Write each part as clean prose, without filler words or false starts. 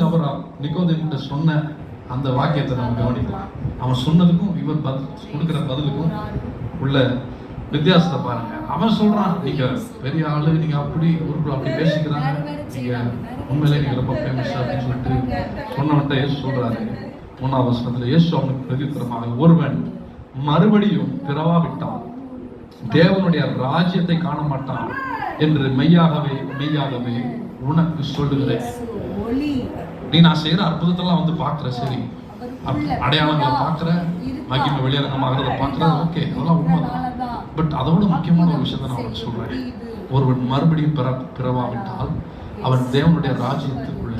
அவர் நிக்கோதேமுக்கு சொன்ன அந்த வாக்கியத்தை நம்ம கவனிக்கலாம். அவன் சொன்னதுக்கும் இவர் கொடுக்கிற பதிலுக்கும் உள்ள வித்தியாசத்தை பாருங்க. அவன் சொல்றான், நீங்க பெரிய ஆளு, நீங்க அப்படி அப்படி பேசிக்கிறாங்க, நீங்க உண்மையிலே நீங்க ரொம்ப ஃபேமஸ் அப்படின்னு சொல்லிட்டு சொன்னவன்ட்ட இயேசு சொல்றாரு 3ஆம் வசனத்துல, இயேசு அவனுக்கு பிரதித்திரமாக, ஒருவன் மறுபடியும் பிறவாவிட்டான் தேவனுடைய ராஜ்யத்தை காண மாட்டான் என்று மெய்யாகவே மெய்யாகவே உனக்கு சொல்லுகிறேன். நீ நான் செய்யற அற்புதத்தெல்லாம் வந்து பாக்குற, சரி, அடையாளங்களை பாக்குற, மகிமை வெளியரங்கமாகிறத பாக்குற, ஓகே, அதெல்லாம் உண்மைதான். பட் அதோட முக்கியமான ஒரு விஷயத்தை நான் உனக்கு சொல்றேன். ஒருவன் மறுபடியும் பிறவாவிட்டால் அவன் தேவனுடைய ராஜ்யத்துக்குள்ள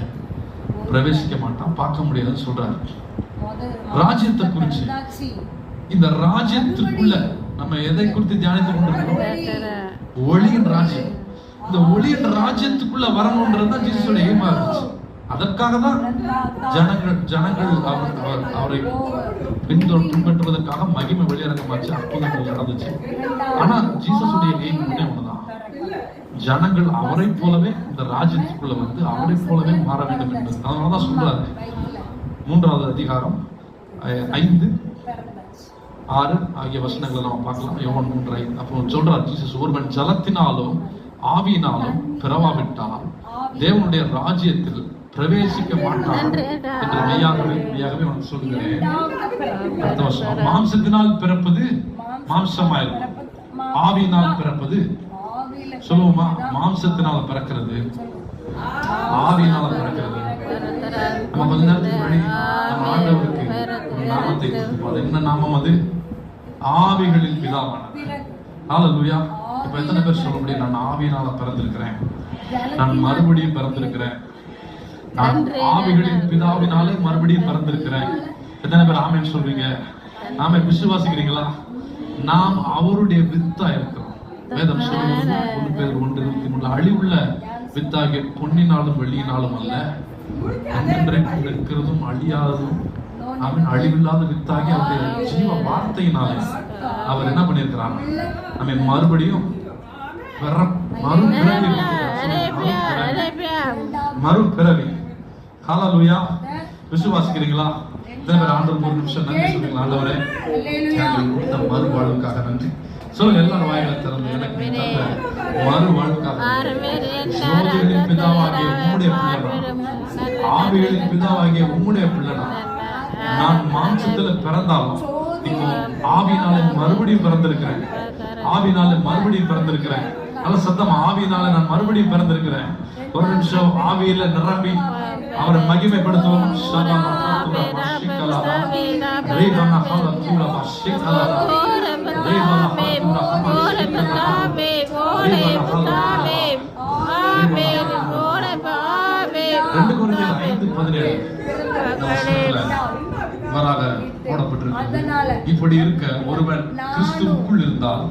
பிரவேசிக்க மாட்டான், பார்க்க முடியாதுன்னு சொல்றாரு. ராஜ்யத்தை குறிச்சு, இந்த ராஜ்யத்துக்குள்ள நம்ம எதை குறித்து தியானித்துக் கொண்டிருக்கிறோம்? ஒளியின் ராஜ்யம். இந்த ஒளியின் ராஜ்யத்துக்குள்ள வரணும்ன்றதுதான் ஜீசஸோட எய்மா இருந்துச்சு. அதற்காக தான் ஜனங்கள் அவரை பின்பற்றுவதற்காக மகிமை வெளியரங்கமாச்சு, அற்புதங்கள் நடந்துச்சு. ஆனா ஜீசஸுடைய எய்ம் ஒண்ணுதான், ஜனங்கள் அவரை போலவே இந்த ராஜ்யத்துக்குள்ள வந்து அவரை போலவே மாற வேண்டும் என்று. அதனாலதான் சொல்றாரு 3வது அதிகாரம் 5, 6 ஆகிய வசனங்களை நம்ம பார்க்கலாம். யோவான் 3:5. அப்போ சொல்றார் ஜீசஸ், ஒருவன் ஜலத்தினாலும் ஆவியினாலும் பிறவாவிட்டால் தேவனுடைய ராஜ்யத்தில் பிரவேசிக்க மாட்டான் என்று மெய்யாகவே மெய்யாகவே உனக்கு சொல்லுகிறேன். அடுத்த வருஷம், மாம்சத்தினால் பிறப்பது மாம்சமாயிருக்கும், ஆவியினால் பிறப்பது, சொல்லுவோமா, மாம்சத்தினால் பிறக்கிறது, ஆவியினால பிறக்கிறது. நம்ம கொஞ்ச நேரத்துக்கு முன்னாடி நம்ம ஆண்டவருக்கு ஒரு நாமத்தை கொடுத்தோம். அது என்ன நாமம்? அது ஆவிகளின் பிதாவானது. ஹல்லேலூயா. இப்ப எத்தனை பேர் சொல்ல முடியும், நான் ஆவியினால பிறந்திருக்கிறேன், நான் மறுபடியும் பிறந்திருக்கிறேன், நான் ஆவிகளின் பிதாவினாலே மறுபடியும் பிறந்திருக்கிறேன்? எத்தனை பேர் ஆமென் சொல்றீங்க? ஆமென் விசுவாசிக்கிறீங்களா? நாம் அவருடைய வித்தா இருக்கிறோம். வேதம் சொல்லுவது 1 பேர் 1:23, அழிவுள்ள வித்தாகிய பொன்னினாலும் வெள்ளியினாலும் அல்ல, என்றென்றைக்கும் இருக்கிறதும் அழியாததும் அவன் அழிவில்லாத வித்தாகி அவருடைய ஜீவ வார்த்தையினாலே அவர் என்ன பண்ணியிருக்கிறார், நம்ம மறுபடியும் மறுபிறவி. ஹல்லேலூயா. விசுவாசிக்கிறீங்களா? ஆண்டவர் ஒரு நிமிஷம் நன்றி சொல்லுங்களா? ஆண்டவரே, இந்த மறுவாழ்வுக்காக நன்றி சொல்லுங்க. எல்லாரும் வாயில திறந்து, எனக்கு மறுவாழ்வுக்காக, சோதரின் பிதாவாகிய உம்முடைய பிள்ளைனா, ஆவிகளின் பிதாவாகிய உம்முடைய பிள்ளைனா, நான் மாம்சத்துல பிறந்தாலும் இப்போ ஆவியினாலே மறுபடியும் பிறந்திருக்கிறேன், ஆவியினாலே மறுபடியும் பிறந்திருக்கிறேன். நல்ல சத்தம், ஆவியினால நான் மறுபடியும் பிறந்திருக்கிறேன். ஒரு நிமிஷம் ஆவியில நிரம்பி அவரை மகிமைப்படுத்துவோம். போடப்பட்டிருக்கு. இப்படி இருக்க ஒருவன் கிறிஸ்துவுக்குள் இருந்தால்